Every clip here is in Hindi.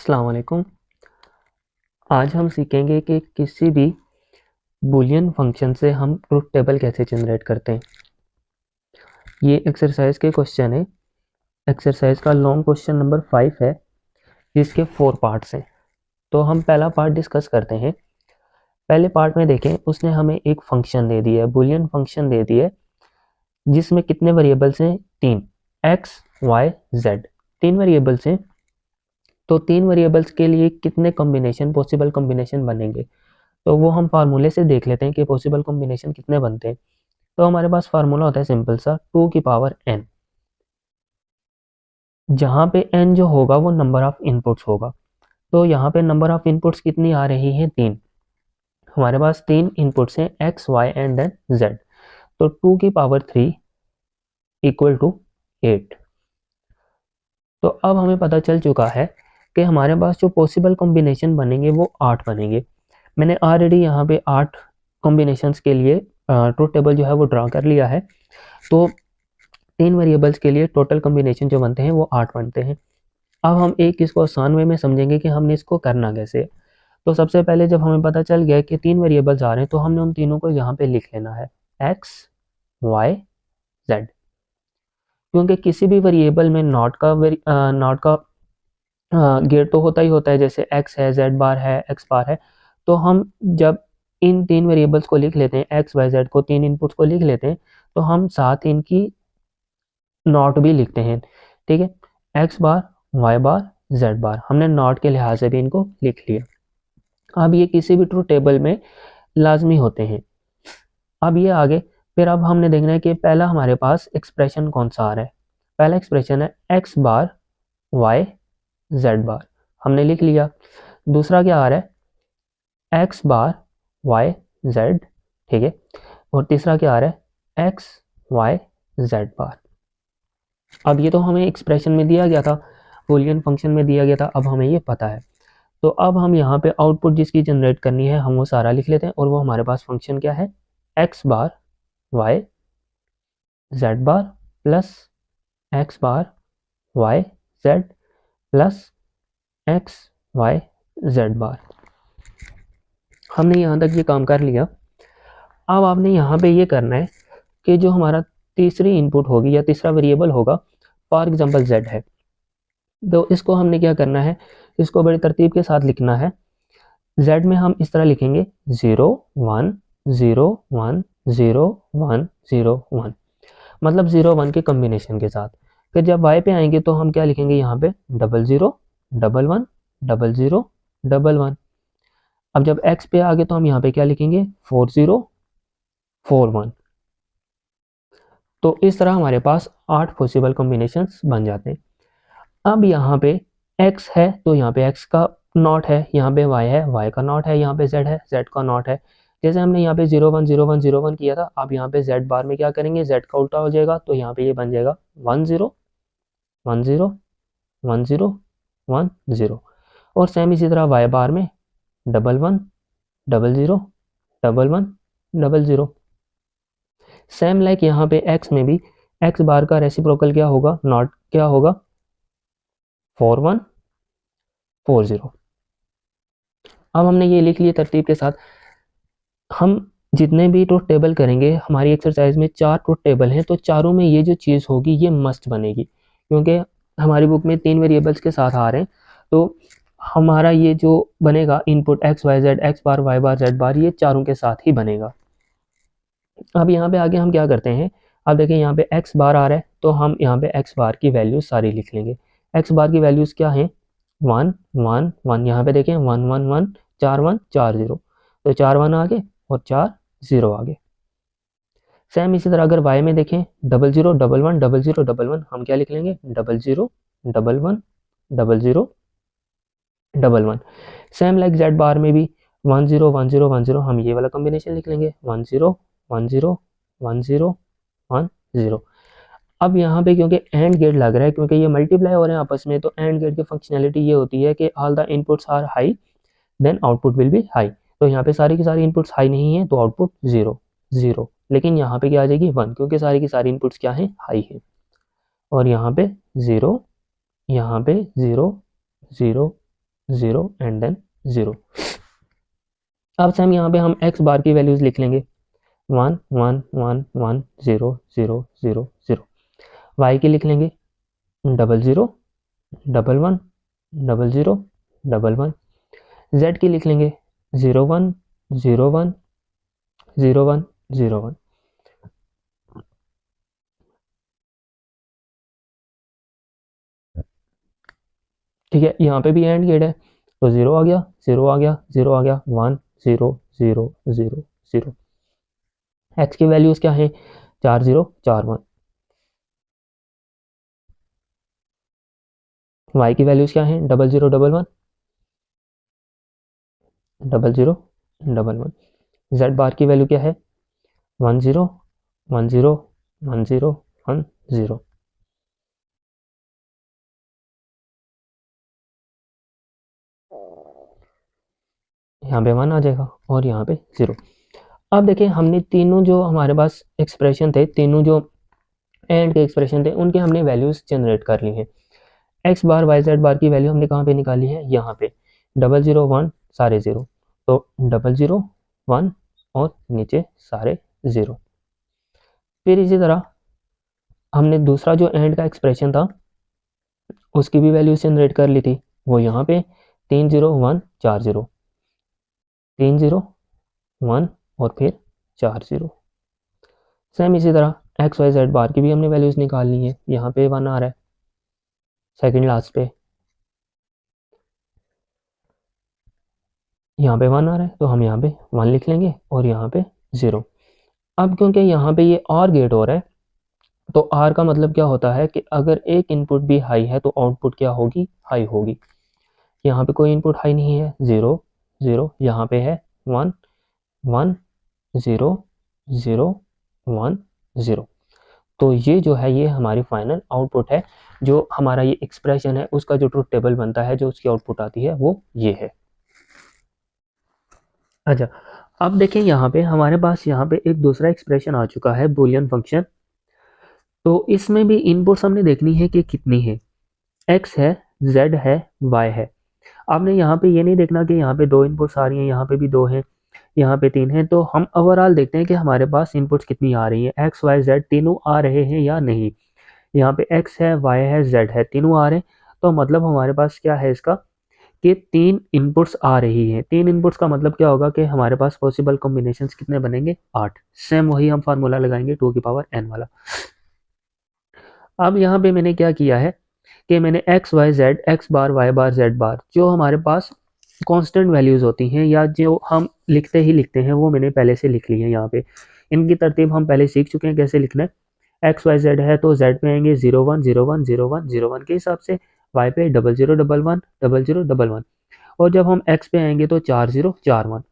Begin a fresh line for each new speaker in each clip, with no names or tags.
अस्सलाम वालेकुम। आज हम सीखेंगे कि किसी भी बूलियन फंक्शन से हम ट्रुथ टेबल कैसे जनरेट करते हैं। ये एक्सरसाइज के क्वेश्चन है। एक्सरसाइज का लॉन्ग क्वेश्चन नंबर 5 है, जिसके 4 पार्ट्स हैं। तो हम पहला पार्ट डिस्कस करते हैं। पहले पार्ट में देखें, उसने हमें एक फंक्शन दे दिया है, बूलियन फंक्शन दे दिया है, जिसमें कितने वेरिएबल्स हैं? 3, एक्स वाई जेड। 3 वेरिएबल्स हैं। तो 3 वेरिएबल्स के लिए कितने कॉम्बिनेशन, पॉसिबल कॉम्बिनेशन बनेंगे, तो वो हम फार्मूले से देख लेते हैं कि पॉसिबल कॉम्बिनेशन कितने बनते हैं। तो हमारे पास फार्मूला होता है सिंपल सा, 2 की पावर n, जहाँ पे n जो होगा वो नंबर ऑफ इनपुट्स होगा। तो यहाँ पे नंबर ऑफ इनपुट्स कितनी आ रही है? 3। हमारे पास 3 इनपुट्स हैं, x y and then z। तो 2 की पावर 3 इक्वल टू 8। तो अब हमें पता चल चुका है कि हमारे पास जो पॉसिबल कॉम्बिनेशन बनेंगे वो 8 बनेंगे। मैंने ऑलरेडी यहाँ पे 8 कॉम्बिनेशंस के लिए ट्रुथ टेबल जो है वो ड्रा कर लिया है। तो 3 वेरिएबल्स के लिए टोटल कॉम्बिनेशन जो बनते हैं वो 8 बनते हैं। अब हम एक इसको आसान वे में समझेंगे कि हमने इसको करना कैसे। तो सबसे पहले जब हमें पता चल गया कि 3 वेरिएबल्स आ रहे हैं, तो हमने उन तीनों को यहाँ पे लिख लेना है, एक्स वाई जेड। क्योंकि किसी भी वेरिएबल में नॉट का गेट तो होता ही होता है, जैसे एक्स है, जेड बार है, एक्स बार है। तो हम जब इन 3 वेरिएबल्स को लिख लेते हैं, एक्स वाई जेड को, 3 इनपुट्स को लिख लेते हैं, तो हम साथ इनकी नॉट भी लिखते हैं। ठीक है, X bar, Y bar, Z bar, हमने नॉट के लिहाज से भी इनको लिख लिया। अब ये किसी भी ट्रू टेबल में लाजमी होते हैं। अब ये आगे फिर अब हमने देखना है कि पहला हमारे पास एक्सप्रेशन कौन सा आ रहा है। पहला एक्सप्रेशन है X bar Y Z bar, हमने लिख लिया। दूसरा क्या आ रहा है? X bar Y Z. ठीक है, और तीसरा क्या आ रहा है? एक्स वाई जेड बार। अब ये तो हमें एक्सप्रेशन में दिया गया था, बूलियन फंक्शन में दिया गया था, अब हमें ये पता है। तो अब हम यहाँ पे आउटपुट जिसकी जनरेट करनी है हम वो सारा लिख लेते हैं, और वो हमारे पास फंक्शन क्या है? X bar Y Z bar plus X bar Y Z plus X Y Z bar. हमने यहाँ तक ये काम कर लिया। अब आपने यहाँ पे ये करना है कि जो हमारा तीसरी इनपुट होगी या तीसरा वेरिएबल होगा, फॉर एग्जांपल z है, तो इसको हमने क्या करना है, इसको बड़ी तरतीब के साथ लिखना है। z में हम इस तरह लिखेंगे 0 1 0 1 0 1 0 1, मतलब 0 1 के कम्बिनेशन के साथ। फिर जब y पे आएंगे तो हम क्या लिखेंगे यहाँ पे? 00 11 00 11। अब जब x पे आ गए तो हम यहाँ पे क्या लिखेंगे? 40 41। तो इस तरह हमारे पास 8 पॉसिबल कॉम्बिनेशंस बन जाते हैं। अब यहाँ पे x है तो यहाँ पे x का नॉट है, यहाँ पे y है, y का नॉट है, यहाँ पे z है, z का नॉट है। जैसे हमने यहाँ पे 0 1 0 1 0 1 किया था, अब यहाँ पे z बार में क्या करेंगे? z का उल्टा हो जाएगा, तो यहाँ पे ये बन जाएगा 1 0 1 0 1 0 1 0। और सेम इसी तरह y बार में 1 1 0 0 1 1 0 0। सेम लाइक यहाँ पे x में भी x बार का रेसिप्रोकल क्या होगा? नॉट क्या होगा? 4 1 4 0। अब हमने ये लिख लिए तरतीब के साथ। हम जितने भी ट्रुथ टेबल करेंगे, हमारी एक्सरसाइज में 4 ट्रुथ टेबल हैं, तो चारों में ये जो चीज़ होगी ये मस्ट बनेगी, क्योंकि हमारी बुक में 3 वेरिएबल्स के साथ आ रहे हैं। तो हमारा ये जो बनेगा input X Y Z, x bar Y bar Z bar, ये चारों के साथ ही बनेगा। अब यहाँ पे आगे हम क्या करते हैं, अब देखें यहाँ पे एक्स बार आ रहा है, तो हम यहाँ पे एक्स बार की वैल्यूज सारी लिख लेंगे। एक्स बार की वैल्यूज क्या हैं? 1 1 1, यहाँ पे देखें 1 1 1 4 1 4 0, तो 4 1 आ गए और 4 0 आ गए। सेम इसी तरह अगर वाई में देखें 00 11 00 11, हम क्या लिख लेंगे? 00 11 00 11। सेम लाइक जेड बार में भी 1 0 1 0 1 0, हम ये वाला कॉम्बिनेशन लिख लेंगे, 1 0 1 0 1 0 1 0। अब यहाँ पे क्योंकि एंड गेट लग रहा है, क्योंकि ये मल्टीप्लाई हो रहे हैं आपस में, तो एंड गेट की फंक्शनैलिटी ये होती है कि all the inputs are high then output will be high. तो यहाँ पे सारी की सारी इनपुट्स हाई नहीं है, तो आउटपुट 0 0, लेकिन यहाँ पे क्या आ जाएगी? 1, क्योंकि सारी की सारी इनपुट्स क्या है? हाई है। और यहाँ पे 0, यहाँ पे 0 0 0 एंड देन 0। अब से हम यहाँ पे हम x बार की वैल्यूज़ लिख लेंगे 1 1 1 1 0 0 0 0। y की लिख लेंगे 00 11 00 11। z की लिख लेंगे 01 01 01 01। ठीक है, यहाँ पे भी एंड गेट है तो 0 आ गया 0 आ गया 0 आ गया 1 0 0 0 0। x की वैल्यूज क्या है 40 41। y की वैल्यूज क्या है 00 11 00 11। z बार की वैल्यू क्या है 10 10 10 10 10। यहाँ पे 1 आ जाएगा और यहाँ पे 0। अब देखिए हमने तीनों जो हमारे पास एक्सप्रेशन थे, तीनों जो एंड के एक्सप्रेशन थे, उनके हमने वैल्यूज जनरेट कर ली हैं। एक्स बार वाई जेड बार की वैल्यू हमने कहाँ पे निकाली है, यहाँ पे 0 1 सारे 0, तो 0 1 और नीचे सारे 0। फिर इसी तरह हमने दूसरा जो एंड का एक्सप्रेशन था उसकी भी वैल्यू जनरेट कर ली थी, वो यहाँ पे 3 0 1 4 0, 3 0 1 और फिर 4 0। सेम इसी तरह एक्स वाई जेड बार की भी हमने वैल्यूज निकालनी है, यहाँ पे 1 आ रहा है सेकंड लास्ट पे, यहाँ पे 1 आ रहा है तो हम यहाँ पे 1 लिख लेंगे और यहाँ पे 0। अब क्योंकि यहाँ पे ये और गेट हो रहा है तो आर का मतलब क्या होता है कि अगर एक इनपुट भी हाई है तो आउटपुट क्या होगी, हाई होगी। यहाँ पे कोई इनपुट हाई नहीं है 0 0, यहाँ पे है 1 1 0 0 1 0। तो ये जो है ये हमारी फाइनल आउटपुट है, जो हमारा ये एक्सप्रेशन है उसका जो ट्रुथ टेबल बनता है, जो उसकी आउटपुट आती है वो ये है। अच्छा, अब देखें यहाँ पे हमारे पास यहाँ पे एक दूसरा एक्सप्रेशन आ चुका है बुलियन फंक्शन। तो इसमें भी इनपुट्स हमने देखनी है कि कितनी है, x है z है y है। आपने यहाँ पे ये नहीं देखना कि यहाँ पे 2 इनपुट्स आ रही हैं, यहाँ पे भी 2 हैं, यहाँ पे 3 हैं। तो हम ओवरऑल देखते हैं कि हमारे पास इनपुट्स कितनी आ रही हैं, x y z तीनों आ रहे हैं या नहीं। यहाँ पे x है y है z है, तीनों आ रहे हैं, तो मतलब हमारे पास क्या है इसका कि 3 इनपुट्स आ रही हैं। 3 इनपुट्स का मतलब क्या होगा कि हमारे पास पॉसिबल कॉम्बिनेशंस कितने बनेंगे, 8। सेम वही हम फार्मूला लगाएंगे 2 की पावर n वाला। अब यहाँ पे मैंने क्या किया है कि मैंने x y z x बार y बार z बार जो हमारे पास कांस्टेंट वैल्यूज़ होती हैं या जो हम लिखते ही लिखते हैं वो मैंने पहले से लिख ली है। यहाँ पे इनकी तरतीब हम पहले सीख चुके हैं कैसे लिखना है। x y z है तो z पे आएंगे 0 1 0 1 0 1 0 1 के हिसाब से, y पे 0 0 1 1 0 0 1 1, और जब हम x पे आएंगे तो 4 0 4 1।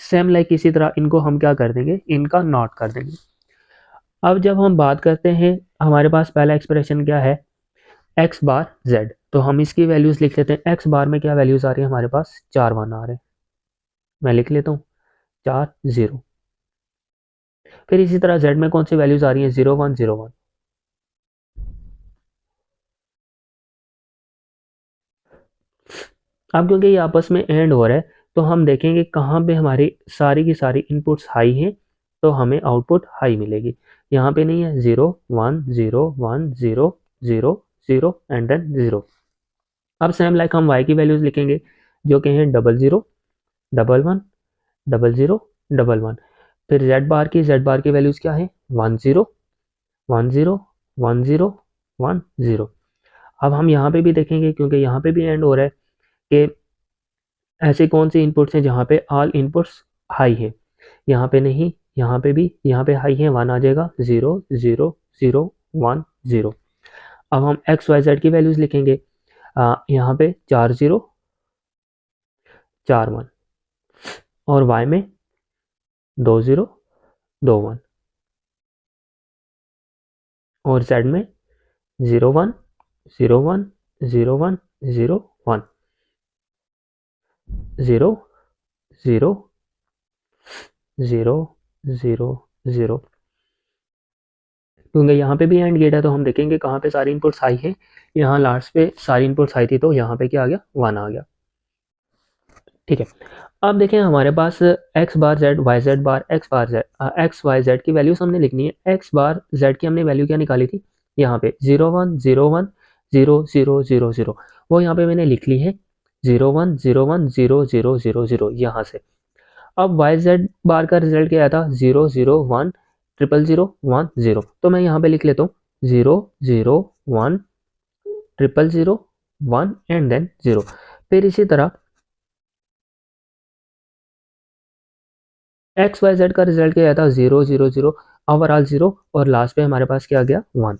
सेम लाइक इसी तरह इनको हम क्या कर देंगे, इनका नॉट कर देंगे। अब जब हम बात करते हैं हमारे पास पहला एक्सप्रेशन क्या है x बार z, तो हम इसकी वैल्यूज लिख लेते हैं। x बार में क्या वैल्यूज आ रही है हमारे पास 4 1 आ रहे हैं, मैं लिख लेता हूँ 4 0। फिर इसी तरह z में कौन सी वैल्यूज आ रही है 0 1 0 1। अब क्योंकि ये आपस में एंड हो रहा है तो हम देखेंगे कहाँ पे हमारी सारी की सारी इनपुट्स हाई हैं तो हमें आउटपुट हाई मिलेगी। यहाँ पे नहीं है 0 1 0 1 0 0 0 एंड देन 0। अब सेम लाइक हम y की वैल्यूज लिखेंगे जो कि हैं 0 0 1 1 0 0 1 1। फिर z बार की वैल्यूज क्या है 1 0 1 0 1 0 1 0। अब हम यहाँ पे भी देखेंगे क्योंकि यहाँ पे भी एंड हो रहा है कि ऐसे कौन से इनपुट्स हैं जहाँ पे ऑल इनपुट्स हाई है। यहाँ पे नहीं, यहाँ पे भी, यहाँ पे हाई है 1 आ जाएगा 0 0 0 1 0। अब हम x y z की वैल्यूज लिखेंगे यहाँ पे 4 0 4 1 और y में 2 0 2 1 और z में 0 1 0 1 0 1 0 1 0 0 0 0 0। क्योंकि यहाँ पे भी एंड गेट है तो हम देखेंगे कहाँ पे सारी इनपुट्स हाई है। यहाँ लास्ट पे सारी इनपुट्स हाई थी तो यहाँ पे क्या आ गया 1 आ गया। ठीक है, अब देखें हमारे पास एक्स बार जेड वाई जेड बार एक्स वाई जेड की वैल्यूज हमने लिखनी है। एक्स बार जेड की हमने वैल्यू क्या निकाली थी, यहाँ पे 0 1 0 1 0 0 0 0, वो यहाँ पे मैंने लिख ली है 0 1 0 1 0 0 0 0 यहाँ से। अब वाई जेड बार का रिजल्ट क्या आया था, 0 0 1 0 0 1 0, तो मैं यहाँ पे लिख लेता हूँ 0 0 1 0 0 1 एंड देन 0। फिर इसी तरह एक्स वाई जेड का रिजल्ट क्या आया था, 0 0 0 ओवरऑल 0, और लास्ट पे हमारे पास क्या आ गया 1,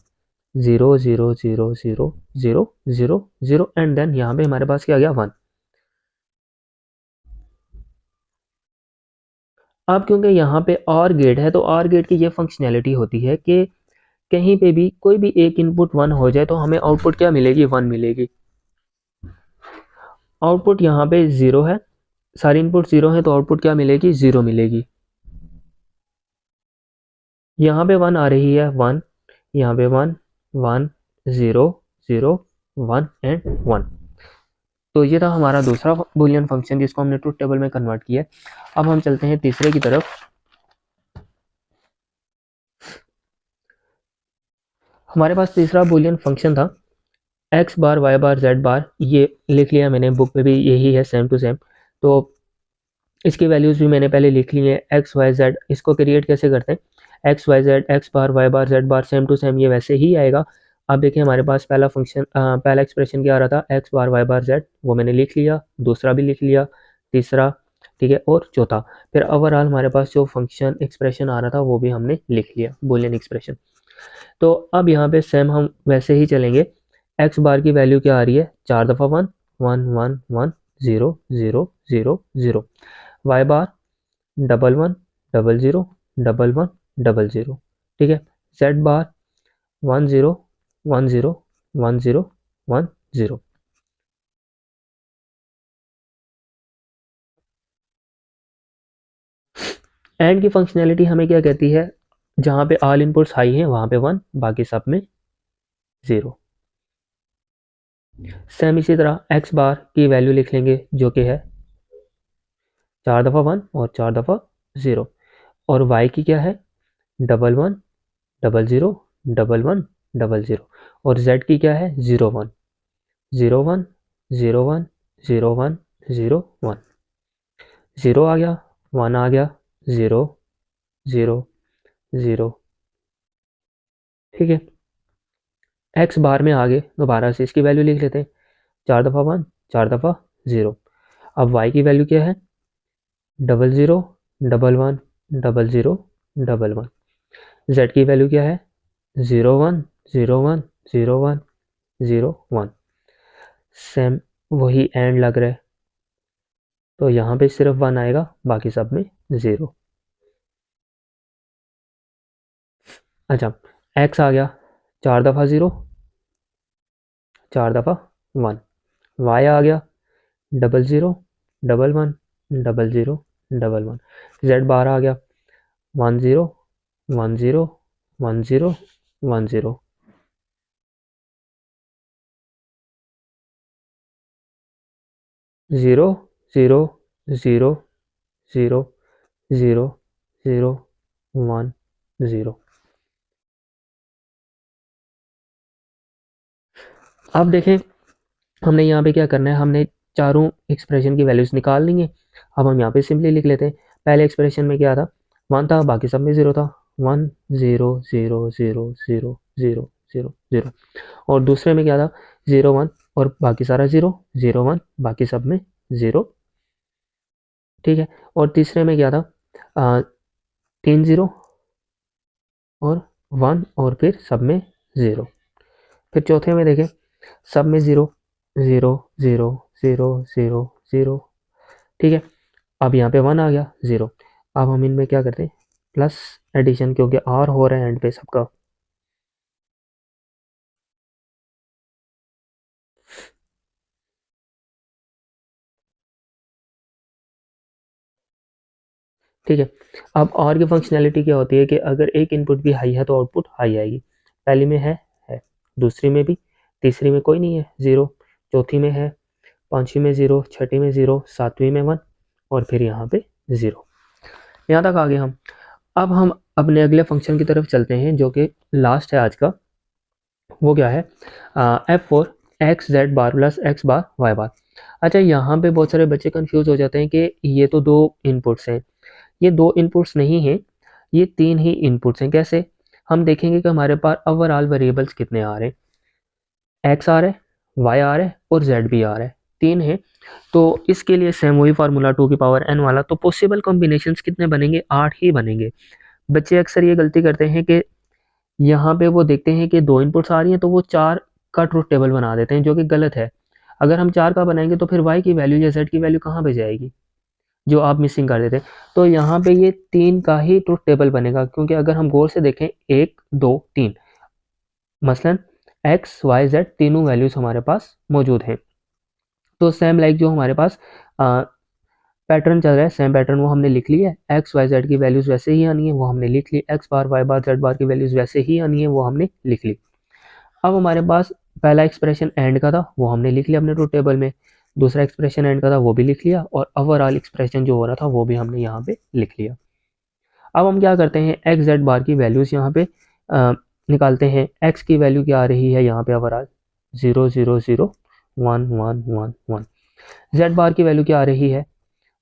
0 0 0 0 0 0 0 एंड देन यहाँ पे हमारे पास क्या आ गया 1। अब क्योंकि यहाँ पे और गेट है, तो और गेट की ये फंक्शनैलिटी होती है कि कहीं पे भी कोई भी एक इनपुट 1 हो जाए तो हमें आउटपुट क्या मिलेगी, 1 मिलेगी। आउटपुट यहाँ पे 0 है, सारी इनपुट 0 है, तो आउटपुट क्या मिलेगी, 0 मिलेगी। यहाँ पे 1 आ रही है 1, यहाँ पे 1 1 0 0 1 एंड 1। तो ये था हमारा दूसरा बूलियन फंक्शन जिसको हमने ट्रुथ टेबल में कन्वर्ट किया है। अब हम चलते हैं तीसरे की तरफ। हमारे पास तीसरा बूलियन फंक्शन था x bar Y bar Z bar, ये लिख लिया मैंने, बुक में भी यही है सेम टू सेम। तो इसकी वैल्यूज़ भी मैंने पहले लिख ली है, एक्स वाई जेड। इसको क्रिएट कैसे करते हैं, x Y Z x bar Y bar Z bar same to same, ये वैसे ही आएगा। अब देखिए हमारे पास पहला फंक्शन पहला एक्सप्रेशन क्या आ रहा था, x bar Y bar Z, वो मैंने लिख लिया, दूसरा भी लिख लिया, तीसरा, ठीक है, और चौथा। फिर ओवरऑल हमारे पास जो फंक्शन एक्सप्रेशन आ रहा था वो भी हमने लिख लिया, बूलियन एक्सप्रेशन। तो अब यहाँ पे सेम हम वैसे ही चलेंगे। एक्स बार की वैल्यू क्या आ रही है, 4 दफ़ा 1 1 1 1 0 0 0 0। वाई बार 1 1 0 0 1 1 0 0, ठीक है। Z bar 1 0 1 0 1 0 1 0। एंड की फंक्शनैलिटी हमें क्या कहती है, जहाँ पे ऑल इनपुट्स हाई हैं वहाँ पे 1, बाकी सब में 0। सेम इसी तरह एक्स बार की वैल्यू लिख लेंगे जो कि है 4 दफ़ा 1 और 4 दफ़ा 0, और वाई की क्या है 1 1 0 0 1 1 0, और जेड की क्या है 0 1 0 1 0 1 0 1 0 1। 0 आ गया, 1 आ गया, 0 0 0, ठीक है। एक्स बार में आगे दोबारा से इसकी वैल्यू लिख लेते हैं, 4 दफ़ा 1 4 दफ़ा 0। अब वाई की वैल्यू क्या है 0 0 1 1 0 1 1। जेड की वैल्यू क्या है 0 1 0 1 0 1 0 1। सेम वही एंड लग रहा है, तो यहाँ पे सिर्फ 1 आएगा, बाकी सब में 0। अच्छा, एक्स आ गया 4 दफ़ा 0 4 दफ़ा 1, वाई आ गया 0 0 1 1 0 1 1। जेड बार आ गया 1 0 1 0 1 0 1 0। 0 0 0 0 0 0 1 0। अब देखें हमने यहाँ पे क्या करना है, हमने चारों एक्सप्रेशन की वैल्यूज निकाल ली है। अब हम यहाँ पे सिंपली लिख लेते हैं, पहले एक्सप्रेशन में क्या था 1 था, बाकी सब में 0 था, 1 0 0 0 0 0 0 0। और दूसरे में क्या था 0 1 और बाकी सारा 0 0 1 बाकी सब में 0, ठीक है। और तीसरे में क्या था 3 0 और 1 और फिर सब में 0। फिर चौथे में देखें सब में 0 0 0 0 0 0, ठीक है। अब यहाँ पे 1 आ गया 0। अब हम इनमें क्या करते हैं प्लस एडिशन, क्योंकि आर हो रहा है एंड पे सबका। ठीक है, अब और की फंक्शनैलिटी क्या होती है कि अगर एक इनपुट भी हाई है तो आउटपुट हाई आएगी। पहली में है, दूसरी में भी, तीसरी में कोई नहीं है 0, चौथी में है, पाँचवीं में 0, छठी में 0, सातवीं में 1 और फिर यहाँ पे 0। यहाँ तक आ गए हम। अब हम अपने अगले फंक्शन की तरफ चलते हैं जो कि लास्ट है आज का। वो क्या है, F4 x Z bar plus X bar Y बार। अच्छा, यहाँ पे बहुत सारे बच्चे कंफ्यूज हो जाते हैं कि ये तो दो इनपुट्स हैं। ये दो इनपुट्स नहीं हैं, ये तीन ही इनपुट्स हैं। कैसे? हम देखेंगे कि हमारे पास ओवरऑल वेरिएबल्स कितने आ रहे हैं। एक्स आ रहा है, वाई आ रहा है और जेड भी आ रहा है, तीन है। तो इसके लिए सेम वही फार्मूला 2 की पावर n वाला। तो पॉसिबल कॉम्बिनेशंस कितने बनेंगे? 8 ही बनेंगे। बच्चे अक्सर ये गलती करते हैं कि यहाँ पे वो देखते हैं कि दो इनपुट्स आ रही हैं तो वो 4 का ट्रूथ टेबल बना देते हैं, जो कि गलत है। अगर हम 4 का बनाएंगे तो फिर y की वैल्यू या z की वैल्यू कहाँ पे जाएगी, जो आप मिसिंग कर देते हैं। तो यहाँ पे ये 3 का ही ट्रूथ टेबल बनेगा, क्योंकि अगर हम गौर से देखें 1 2 3, मसलन x y z तीनों वैल्यूज हमारे पास मौजूद हैं। तो सेम लाइक जो हमारे पास पैटर्न चल रहा है, सेम पैटर्न वो हमने लिख लिया है। एक्स वाई जेड की वैल्यूज़ वैसे ही आनी है, वो हमने लिख ली। X bar Y bar Z बार की वैल्यूज़ वैसे ही आनी है, वो हमने लिख ली। अब हमारे पास पहला एक्सप्रेशन एंड का था, वो हमने लिख लिया अपने ट्रूथ टेबल में। दूसरा एक्सप्रेशन एंड का था, वो भी लिख लिया। और ओवरऑल एक्सप्रेशन जो हो रहा था वो भी हमने यहाँ पे लिख लिया। अब हम क्या करते हैं, एक्स जेड बार की वैल्यूज़ यहाँ पे निकालते हैं। एक्स की वैल्यू क्या आ रही है यहाँ पे ओवरऑल? 0 0 0 1 1 1 1। जेड बार की वैल्यू क्या आ रही है?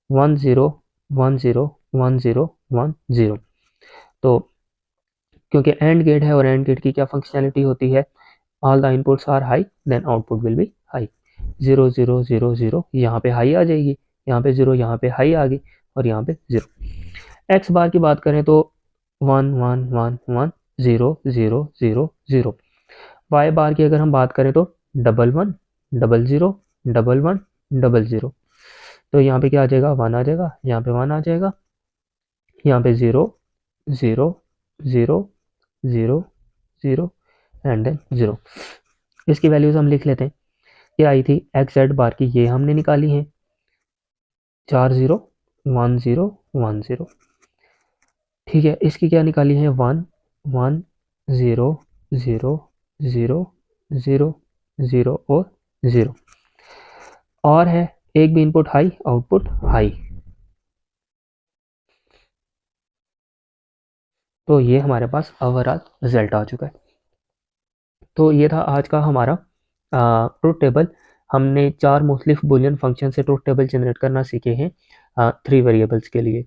1 0 1 0 1 0 1 0। तो क्योंकि एंड गेट है और एंड गेट की क्या फंक्शनैलिटी होती है, all the inputs are high then output will be high. 0 0 0 0 यहाँ पे हाई आ जाएगी, यहाँ पे 0, यहाँ पे हाई आ गई और यहाँ पे 0। एक्स बार की बात करें तो 1 1 1 1 0 0 0 0। वाई बार की अगर हम बात करें तो 1 1 0 0 1 1 0 0। तो यहाँ पे क्या आ जाएगा? 1 आ जाएगा, यहाँ पे 1 आ जाएगा, यहाँ पे 0 0 0 0 0 एंड देन 0। इसकी वैल्यूज हम लिख लेते हैं। ये आई थी एक्स जेड बार की, ये हमने निकाली है 4 0 1 0 1 0। ठीक है, इसकी क्या निकाली है? 1 1 0 0 0 0 0 और 0। और है एक भी इनपुट हाई, आउटपुट हाई। तो ये हमारे पास ओवरऑल रिजल्ट आ चुका है। तो ये था आज का हमारा ट्रूथ टेबल। हमने 4 मुख्तलिफ बुलियन फंक्शन से ट्रूथ टेबल जनरेट करना सीखे हैं 3 वेरिएबल्स के लिए।